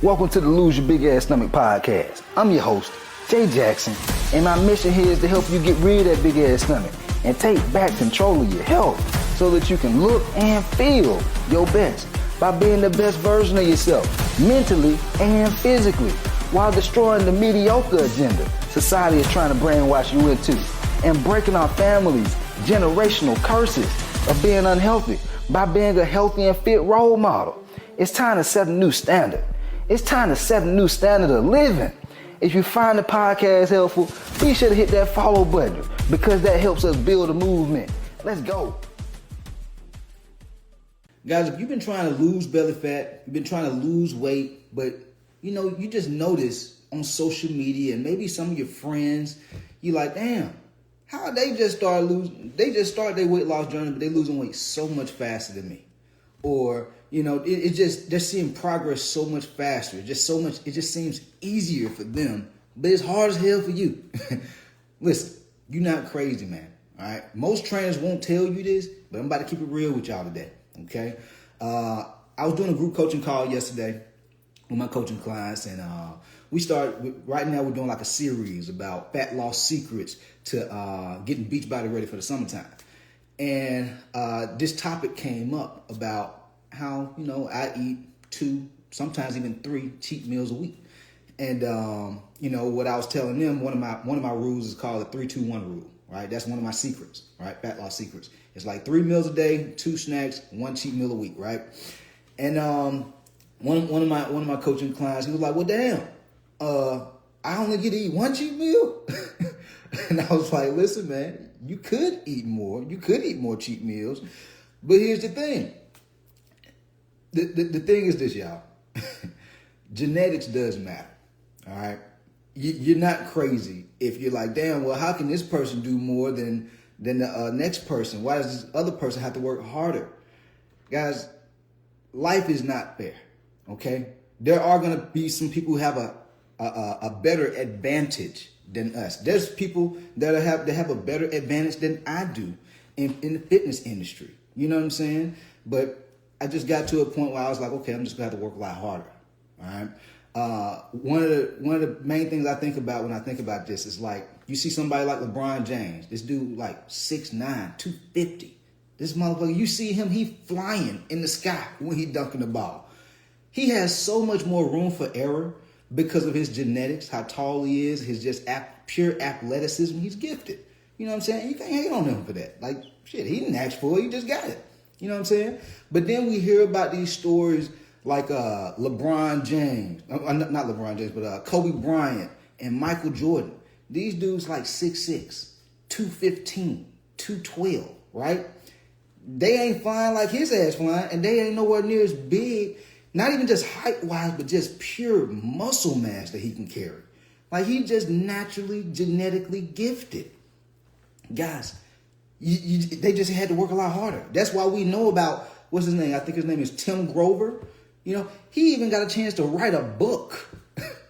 Welcome to the Lose Your Big Ass Stomach podcast. I'm your host, Jay Jackson, and my mission here is to help you get rid of that big ass stomach and take back control of your health so that you can look and feel your best by being the best version of yourself, mentally and physically, while destroying the mediocre agenda society is trying to brainwash you into, and breaking our families' generational curses of being unhealthy by being a healthy and fit role model. It's time to set a new standard. It's time to set a new standard of living. If you find the podcast helpful, be sure to hit that follow button because that helps us build a movement. Let's go. Guys, if you've been trying to lose belly fat, you've been trying to lose weight, but you just notice on social media and maybe some of your friends, you're like, damn, how they just start their weight loss journey, but they're losing weight so much faster than me. Or, they're seeing progress so much faster. It just seems easier for them, but it's hard as hell for you. Listen, you're not crazy, man. All right. Most trainers won't tell you this, but I'm about to keep it real with y'all today. Okay. I was doing a group coaching call yesterday with my coaching clients, and right now we're doing like a series about fat loss secrets to getting beach body ready for the summertime. And this topic came up about how, I eat 2, sometimes even 3 cheat meals a week. And, what I was telling them, one of my rules is called the 3-2-1 rule, right? That's one of my secrets, right? Fat loss secrets. It's like 3 meals a day, 2 snacks, 1 cheat meal a week, right? And one of my coaching clients, he was like, well, damn, I only get to eat 1 cheat meal. And I was like, listen, man, you could eat more. You could eat more cheat meals. But here's the thing. The thing is this, y'all. Genetics does matter. All right. You're not crazy if you're like, damn, well, how can this person do more than the next person? Why does this other person have to work harder? Guys, life is not fair. Okay. There are going to be some people who have a better advantage than us. There's people that have a better advantage than I do in the fitness industry. You know what I'm saying? But I just got to a point where I was like, okay, I'm just gonna have to work a lot harder. All right. One of the main things I think about when I think about this is like, you see somebody like LeBron James, this dude like 6'9", 250. This motherfucker, you see him, he flying in the sky when he dunking the ball. He has so much more room for error because of his genetics, how tall he is, his just pure athleticism. He's gifted. You know what I'm saying? You can't hate on him for that. Like, shit, he didn't ask for it. He just got it. You know what I'm saying? But then we hear about these stories like LeBron James. Not LeBron James, but Kobe Bryant and Michael Jordan. These dudes like 6'6", 215, 212, right? They ain't flying like his ass flying, and they ain't nowhere near as big. Not even just height-wise, but just pure muscle mass that he can carry. Like, he just naturally, genetically gifted. Guys, they just had to work a lot harder. That's why we know about, what's his name? I think his name is Tim Grover. He even got a chance to write a book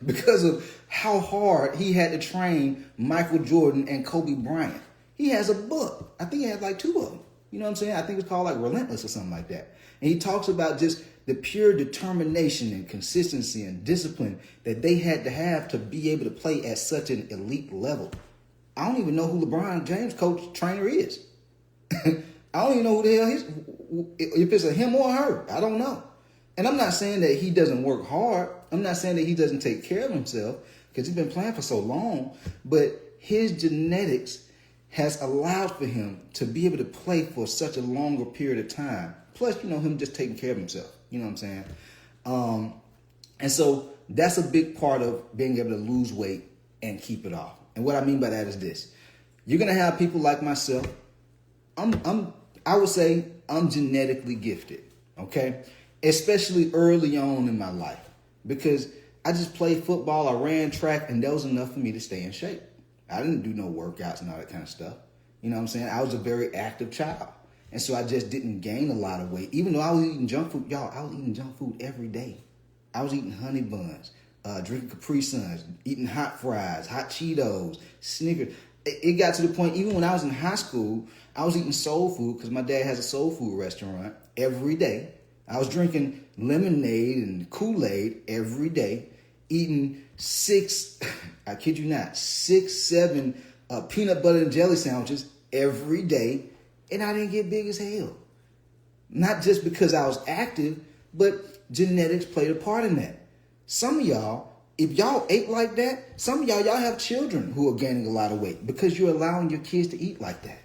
because of how hard he had to train Michael Jordan and Kobe Bryant. He has a book. I think he had like 2 of them. You know what I'm saying? I think it's called like Relentless or something like that. And he talks about just the pure determination and consistency and discipline that they had to have to be able to play at such an elite level. I don't even know who LeBron James trainer is. I don't even know who the hell he's, if it's a him or her. I don't know. And I'm not saying that he doesn't work hard. I'm not saying that he doesn't take care of himself because he's been playing for so long. But his genetics has allowed for him to be able to play for such a longer period of time. Plus, him just taking care of himself. You know what I'm saying? And so that's a big part of being able to lose weight and keep it off. And what I mean by that is this. You're going to have people like myself. I would say I'm genetically gifted, okay? Especially early on in my life. Because I just played football, I ran track, and that was enough for me to stay in shape. I didn't do no workouts and all that kind of stuff. You know what I'm saying? I was a very active child. And so I just didn't gain a lot of weight. Even though I was eating junk food. Y'all, I was eating junk food every day. I was eating honey buns, drinking Capri Suns, eating hot fries, hot Cheetos, Snickers. It got to the point, even when I was in high school, I was eating soul food because my dad has a soul food restaurant every day. I was drinking lemonade and Kool-Aid every day, eating I kid you not, 7 peanut butter and jelly sandwiches every day, and I didn't get big as hell. Not just because I was active, but genetics played a part in that. Some of y'all, if y'all ate like that, some of y'all have children who are gaining a lot of weight because you're allowing your kids to eat like that.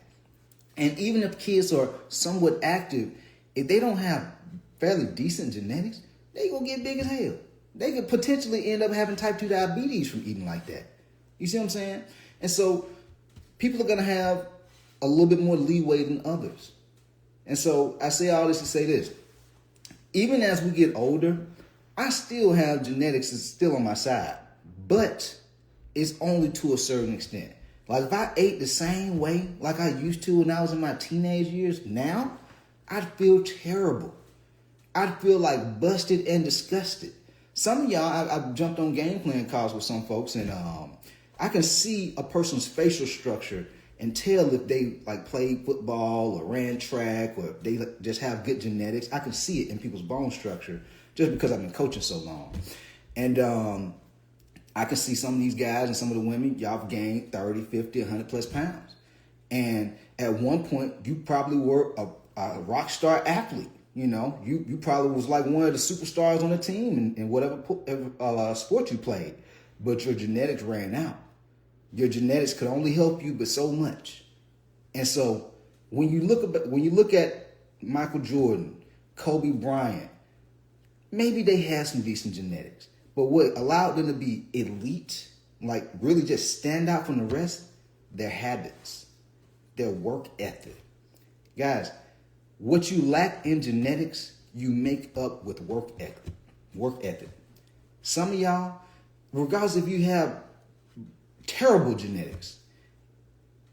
And even if kids are somewhat active, if they don't have fairly decent genetics, they gonna get big as hell. They could potentially end up having type 2 diabetes from eating like that. You see what I'm saying? And so people are gonna have a little bit more leeway than others. And so I say all this to say this. Even as we get older, I still have genetics that's still on my side, but it's only to a certain extent. Like if I ate the same way like I used to when I was in my teenage years, now I'd feel terrible. I'd feel like busted and disgusted. Some of y'all, I've jumped on game plan calls with some folks, and I can see a person's facial structure and tell if they like played football or ran track or they just have good genetics. I can see it in people's bone structure just because I've been coaching so long. And I can see some of these guys and some of the women, y'all have gained 30, 50, 100 plus pounds. And at one point, you probably were a rock star athlete. You know, you probably was like one of the superstars on the team in whatever sport you played, but your genetics ran out. Your genetics could only help you, but so much. And so when you look at Michael Jordan, Kobe Bryant, maybe they had some decent genetics, but what allowed them to be elite, like really just stand out from the rest, their habits, their work ethic. Guys, what you lack in genetics, you make up with work ethic. Some of y'all, regardless if you have terrible genetics,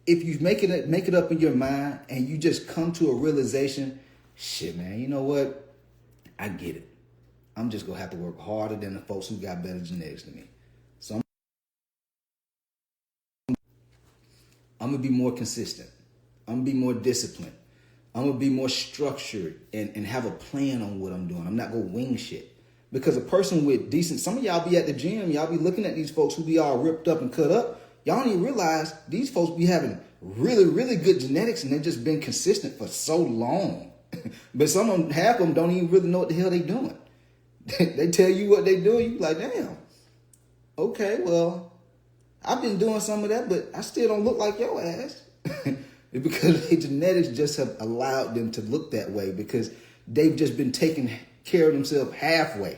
if you make it up in your mind and you just come to a realization, shit, man, you know what? I get it. I'm just gonna have to work harder than the folks who got better genetics than me. So I'm gonna be more consistent. I'm gonna be more disciplined. I'm gonna be more structured and have a plan on what I'm doing. I'm not gonna wing shit. Because a person with decent, some of y'all be at the gym, y'all be looking at these folks who be all ripped up and cut up. Y'all don't even realize these folks be having really, really good genetics and they've just been consistent for so long. But half of them don't even really know what the hell they doing. They tell you what they doing, you be like, damn, okay, well, I've been doing some of that, but I still don't look like your ass. Because their genetics just have allowed them to look that way because they've just been taking care of themselves halfway.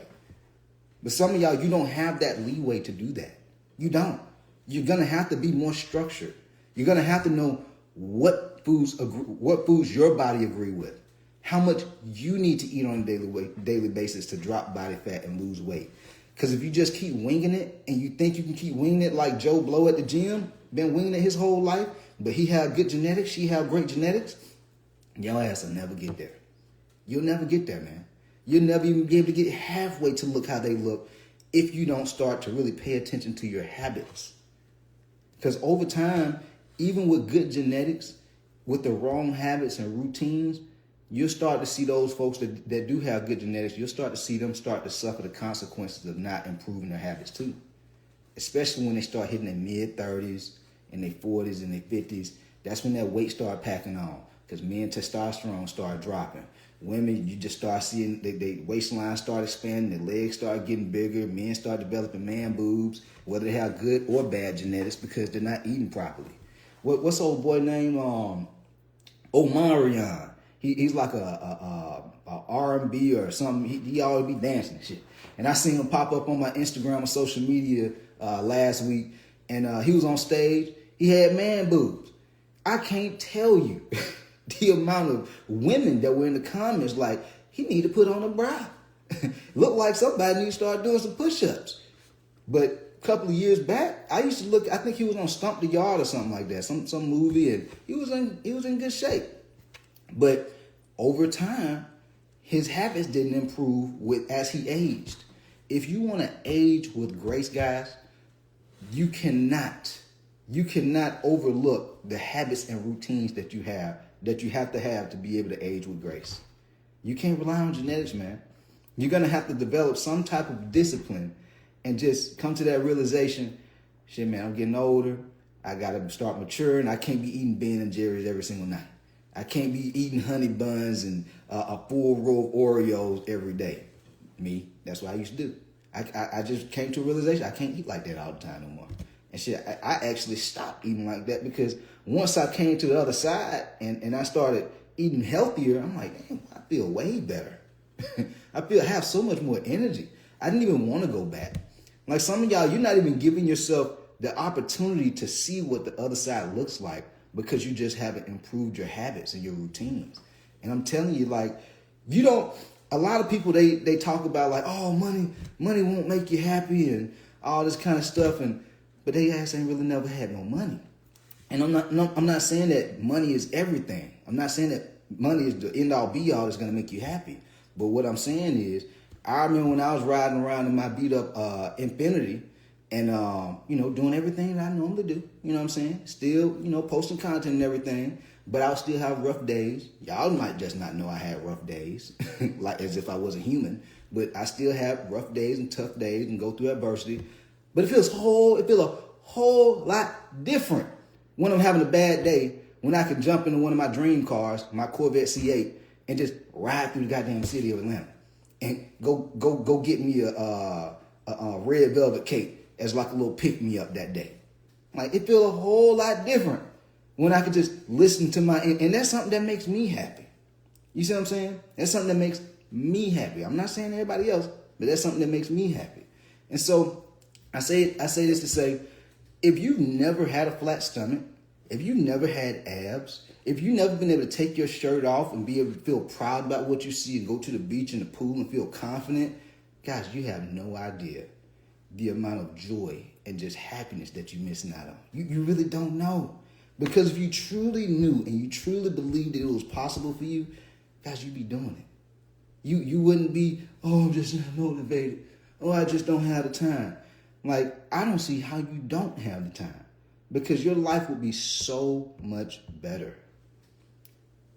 But some of y'all, you don't have that leeway to do that. You don't. You're going to have to be more structured. You're going to have to know what foods your body agree with, how much you need to eat on a daily basis to drop body fat and lose weight. Because if you just keep winging it and you think you can keep winging it like Joe Blow at the gym, been winging it his whole life, but he have good genetics, she have great genetics, your ass will never get there. You'll never get there, man. You'll never even be able to get halfway to look how they look if you don't start to really pay attention to your habits. Because over time, even with good genetics, with the wrong habits and routines, you'll start to see those folks that do have good genetics, you'll start to see them start to suffer the consequences of not improving their habits too. Especially when they start hitting their mid-30s, in their 40s and their 50s, that's when that weight start packing on. Because men testosterone start dropping. Women, you just start seeing their waistline start expanding, their legs start getting bigger, men start developing man boobs, whether they have good or bad genetics because they're not eating properly. What's old boy name? Omarion. He's like a R&B or something. He always be dancing and shit. And I seen him pop up on my Instagram and social media last week, and he was on stage. He had man boobs. I can't tell you the amount of women that were in the comments like, he need to put on a bra. Look like somebody need to start doing some push-ups. But a couple of years back, I used to look, I think he was on Stump the Yard or something like that, some movie, and he was in good shape. But over time, his habits didn't improve as he aged. If you want to age with grace, guys, you cannot overlook the habits and routines that you have to have to be able to age with grace. You can't rely on genetics, man. You're going to have to develop some type of discipline and just come to that realization, shit, man, I'm getting older. I got to start maturing. I can't be eating Ben and Jerry's every single night. I can't be eating honey buns and a full row of Oreos every day. Me, that's what I used to do. I just came to a realization I can't eat like that all the time no more. And shit, I actually stopped eating like that because once I came to the other side and I started eating healthier, I'm like, damn, I feel way better. I have so much more energy. I didn't even want to go back. Like some of y'all, you're not even giving yourself the opportunity to see what the other side looks like because you just haven't improved your habits and your routines. And I'm telling you, like, a lot of people, they talk about like, oh, money won't make you happy and all this kind of stuff. But they ass ain't really never had no money. And I'm not saying that money is everything. I'm not saying that money is the end all be all that's going to make you happy. But what I'm saying is, I remember when I was riding around in my beat up Infiniti and, doing everything that I normally do. You know what I'm saying? Still, posting content and everything. But I'll still have rough days. Y'all might just not know I had rough days, like as if I wasn't human. But I still have rough days and tough days and go through adversity. But it feels a whole lot different when I'm having a bad day, when I can jump into one of my dream cars, my Corvette C8, and just ride through the goddamn city of Atlanta and go get me a red velvet cake as like a little pick me up that day. Like it feels a whole lot different when I could just listen to and that's something that makes me happy. You see what I'm saying? That's something that makes me happy. I'm not saying everybody else, but that's something that makes me happy. And so I say this to say, if you've never had a flat stomach, if you never had abs, if you've never been able to take your shirt off and be able to feel proud about what you see and go to the beach and the pool and feel confident, guys, you have no idea the amount of joy and just happiness that you're missing out on. You really don't know. Because if you truly knew and you truly believed that it was possible for you, guys, you'd be doing it. You wouldn't be, oh, I'm just not motivated. Oh, I just don't have the time. Like, I don't see how you don't have the time. Because your life would be so much better.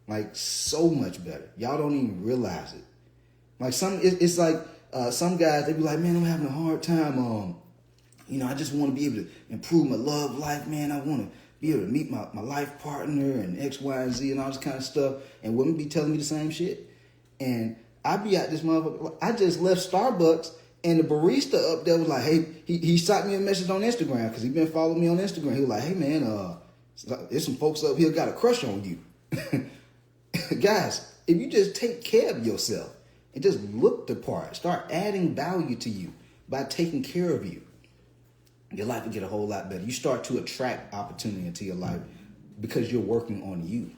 Like, so much better. Y'all don't even realize it. Like, it's like some guys, they be like, man, I'm having a hard time. I just want to be able to improve my love life, man. I want to be able to meet my life partner and X, Y, and Z and all this kind of stuff. And women be telling me the same shit. And I be at this motherfucker. I just left Starbucks and the barista up there was like, hey, he shot me a message on Instagram because he been following me on Instagram. He was like, hey, man, there's some folks up here got a crush on you. Guys, if you just take care of yourself and just look the part, start adding value to you by taking care of you, your life will get a whole lot better. You start to attract opportunity into your life because you're working on you.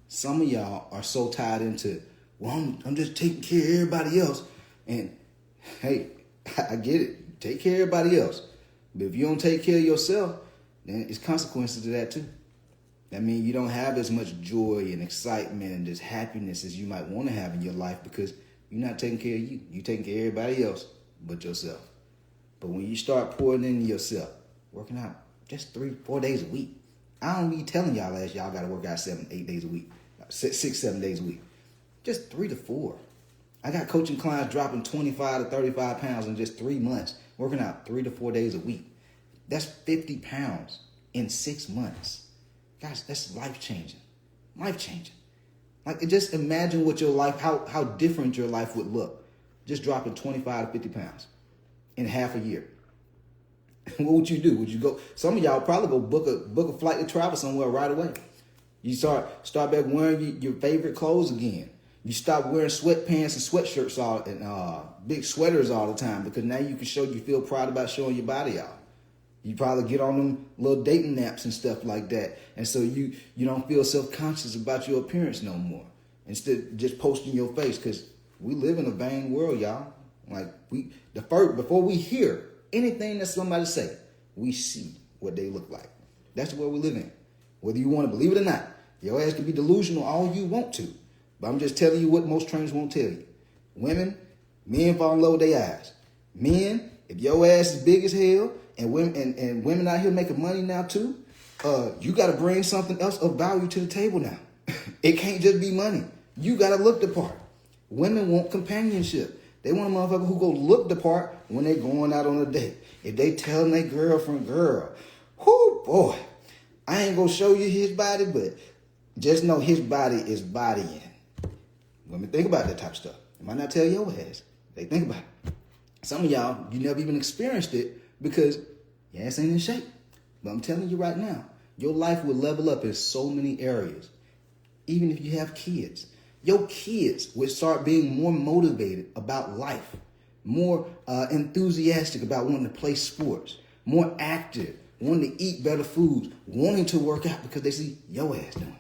Some of y'all are so tied into, well, I'm just taking care of everybody else. And hey, I get it. Take care of everybody else. But if you don't take care of yourself, then it's consequences to that too. That means you don't have as much joy and excitement and just happiness as you might want to have in your life because you're not taking care of you. You're taking care of everybody else but yourself. But when you start pouring into yourself, working out just 3-4 days a week. I don't be telling y'all y'all got to work out 7-8 days a week, 6-7 days a week. Just 3 to 4. I got coaching clients dropping 25 to 35 pounds in just 3 months, working out 3 to 4 days a week. That's 50 pounds in 6 months. Guys, that's life-changing. Life-changing. Like, just imagine what your life, how different your life would look. Just dropping 25 to 50 pounds in half a year. What would you do? Would you go? Some of y'all probably go book a flight to travel somewhere right away. You start back wearing your favorite clothes again. You stop wearing sweatpants and sweatshirts and big sweaters all the time because now you feel proud about showing your body out. You probably get on them little dating apps and stuff like that. And so you don't feel self-conscious about your appearance no more. Instead of just posting your face, because we live in a vain world, y'all. Like before we hear anything that somebody say, we see what they look like. That's the world we live in. Whether you want to believe it or not, your ass can be delusional all you want to. But I'm just telling you what most trainers won't tell you. Men fall in love with their eyes. Men, if your ass is big as hell, and women out here making money now too, you got to bring something else of value to the table now. It can't just be money. You got to look the part. Women want companionship. They want a motherfucker who go look the part when they going out on a date. If they telling their girlfriend, girl, whoo, boy, I ain't gonna show you his body, but just know his body is bodying. Women think about that type of stuff. It might not tell your ass. They think about it. Some of y'all, you never even experienced it because your ass ain't in shape. But I'm telling you right now, your life will level up in so many areas. Even if you have kids. Your kids will start being more motivated about life, more enthusiastic about wanting to play sports, more active, wanting to eat better foods, wanting to work out because they see your ass doing it.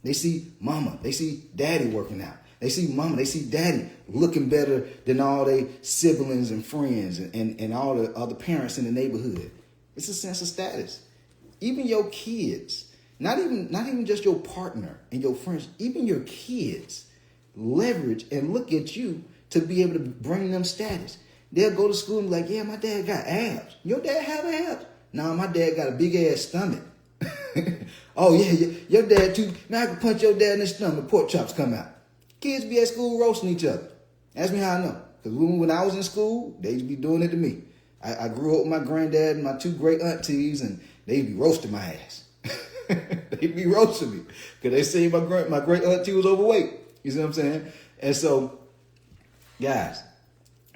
They see mama, they see daddy working out. They see mama, they see daddy looking better than all their siblings and friends and all the other parents in the neighborhood. It's a sense of status. Even your kids, not even just your partner and your friends, even your kids leverage and look at you to be able to bring them status. They'll go to school and be like, yeah, my dad got abs. Your dad have abs? No, my dad got a big ass stomach. Oh yeah, your dad too. Man, I can punch your dad in the stomach. Pork chops come out. Kids be at school roasting each other. Ask me how I know. Because when I was in school, they used to be doing it to me. I grew up with my granddad and my two great aunties, and they'd be roasting my ass. They'd be roasting me. Because they say my great auntie was overweight. You see what I'm saying? And so, guys,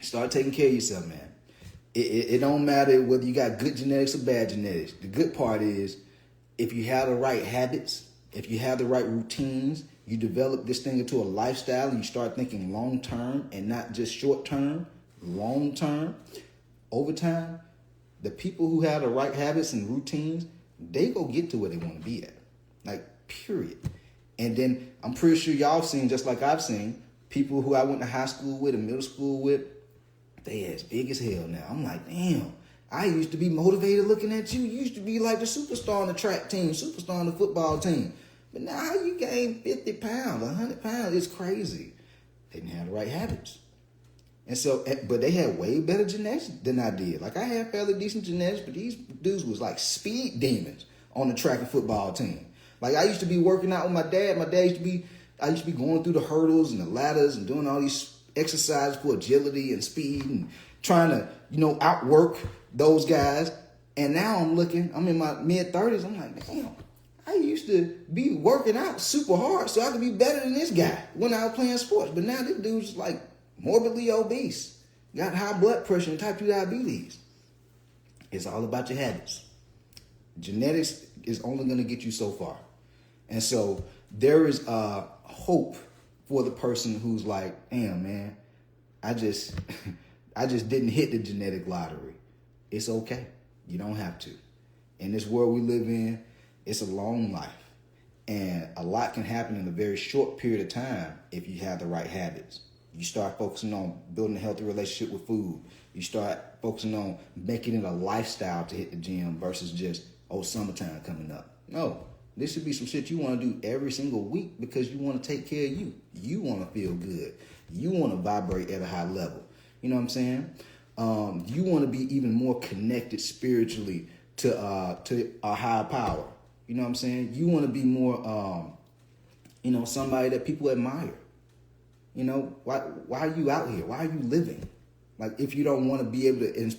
start taking care of yourself, man. It don't matter whether you got good genetics or bad genetics. The good part is if you have the right habits, if you have the right routines, you develop this thing into a lifestyle and you start thinking long term and not just short term, long term. Over time, the people who have the right habits and routines, they go get to where they want to be at. Like, period. And then I'm pretty sure y'all seen, just like I've seen, people who I went to high school with and middle school with, they as big as hell now. I'm like, damn, I used to be motivated looking at you. You used to be like the superstar on the track team, superstar on the football team. But now how you gain 50 pounds, 100 pounds? It's crazy. They didn't have the right habits. And so, but they had way better genetics than I did. Like, I had fairly decent genetics, but these dudes was like speed demons on the track and football team. Like, I used to be working out with my dad. I used to be going through the hurdles and the ladders and doing all these exercises for agility and speed and trying to, outwork those guys. And now I'm in my mid-30s. I'm like, damn, I used to be working out super hard so I could be better than this guy when I was playing sports. But now this dude's like morbidly obese, got high blood pressure and type 2 diabetes. It's all about your habits. Genetics is only going to get you so far. And so there is hope for the person who's like, damn, man, I just didn't hit the genetic lottery. It's okay. You don't have to. In this world we live in, it's a long life. And a lot can happen in a very short period of time if you have the right habits. You start focusing on building a healthy relationship with food. You start focusing on making it a lifestyle to hit the gym versus just, summertime coming up. No, this should be some shit you want to do every single week because you want to take care of you. You want to feel good. You want to vibrate at a high level. You know what I'm saying? You want to be even more connected spiritually to a higher power. You know what I'm saying? You want to be more, somebody that people admire. Why are you out here? Why are you living? Like, if you don't want to be able to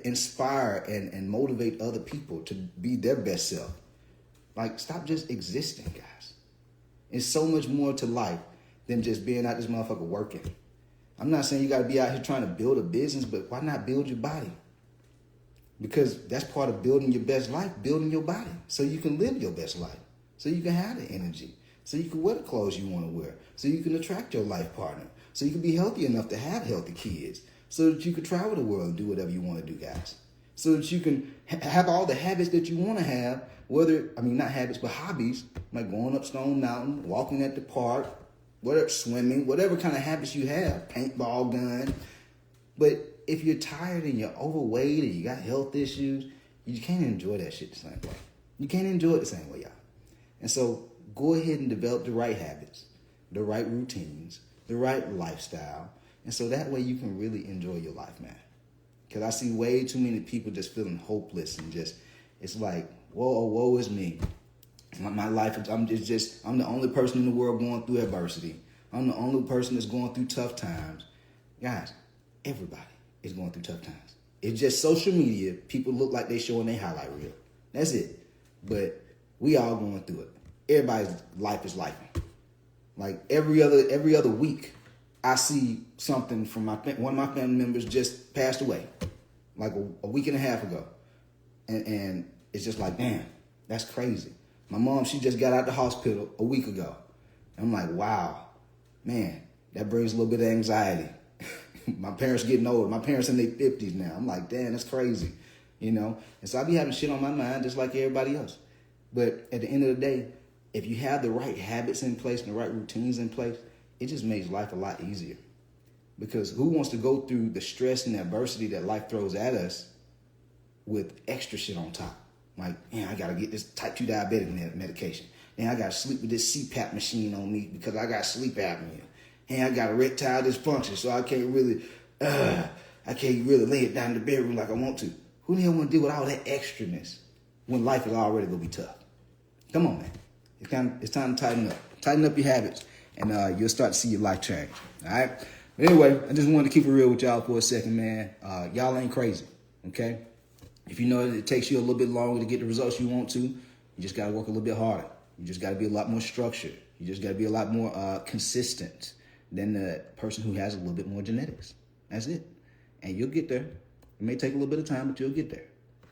inspire and motivate other people to be their best self, like, stop just existing, guys. There's so much more to life than just being out this motherfucker working. I'm not saying you got to be out here trying to build a business, but why not build your body? Because that's part of building your best life, building your body so you can live your best life, so you can have the energy, so you can wear the clothes you want to wear, so you can attract your life partner, so you can be healthy enough to have healthy kids, so that you can travel the world and do whatever you want to do, guys, so that you can have all the habits that you want to have, not habits, but hobbies, like going up Stone Mountain, walking at the park, whatever, swimming, whatever kind of habits you have, paintball gun. But if you're tired and you're overweight and you got health issues, you can't enjoy that shit the same way. You can't enjoy it the same way, y'all. And so go ahead and develop the right habits, the right routines, the right lifestyle. And so that way you can really enjoy your life, man. Because I see way too many people just feeling hopeless and just, it's like, woe is me. My life, I'm the only person in the world going through adversity. I'm the only person that's going through tough times. Guys, everybody is going through tough times. It's just social media. People look like they showing their highlight reel. That's it. But we all going through it. Everybody's life is life. Like every other week, I see something from one of my family members just passed away, like a week and a half ago, and it's just like, damn, that's crazy. My mom, she just got out the hospital a week ago. I'm like, wow, man, that brings a little bit of anxiety. My parents getting older. My parents in their 50s now. I'm like, damn, that's crazy, you know? And so I be having shit on my mind just like everybody else. But at the end of the day, if you have the right habits in place and the right routines in place, it just makes life a lot easier. Because who wants to go through the stress and adversity that life throws at us with extra shit on top? Like, man, I got to get this type 2 diabetic medication. Man, I got to sleep with this CPAP machine on me because I got sleep apnea. And I got erectile dysfunction, so I can't really lay it down in the bedroom like I want to. Who the hell want to deal with all that extraness when life is already going to be tough? Come on, man. It's time to tighten up. Tighten up your habits, and you'll start to see your life change. All right? But anyway, I just wanted to keep it real with y'all for a second, man. Y'all ain't crazy, okay? If you know that it takes you a little bit longer to get the results you want to, you just got to work a little bit harder. You just got to be a lot more structured. You just got to be a lot more consistent than the person who has a little bit more genetics. That's it. And you'll get there. It may take a little bit of time, but you'll get there.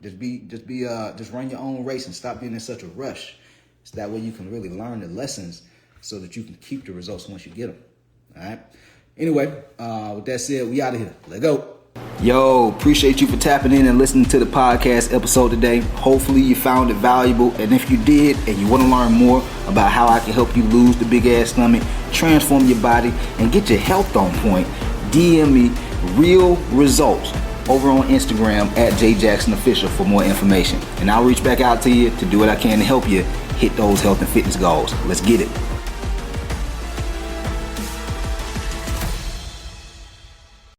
Just run your own race and stop being in such a rush. So that way you can really learn the lessons so that you can keep the results once you get them. All right. Anyway, with that said, we out of here. Let's go. Yo, appreciate you for tapping in and listening to the podcast episode today. Hopefully you found it valuable. And if you did and you want to learn more about how I can help you lose the big ass stomach, transform your body, and get your health on point, DM me real results over on Instagram at JJacksonOfficial for more information. And I'll reach back out to you to do what I can to help you hit those health and fitness goals. Let's get it.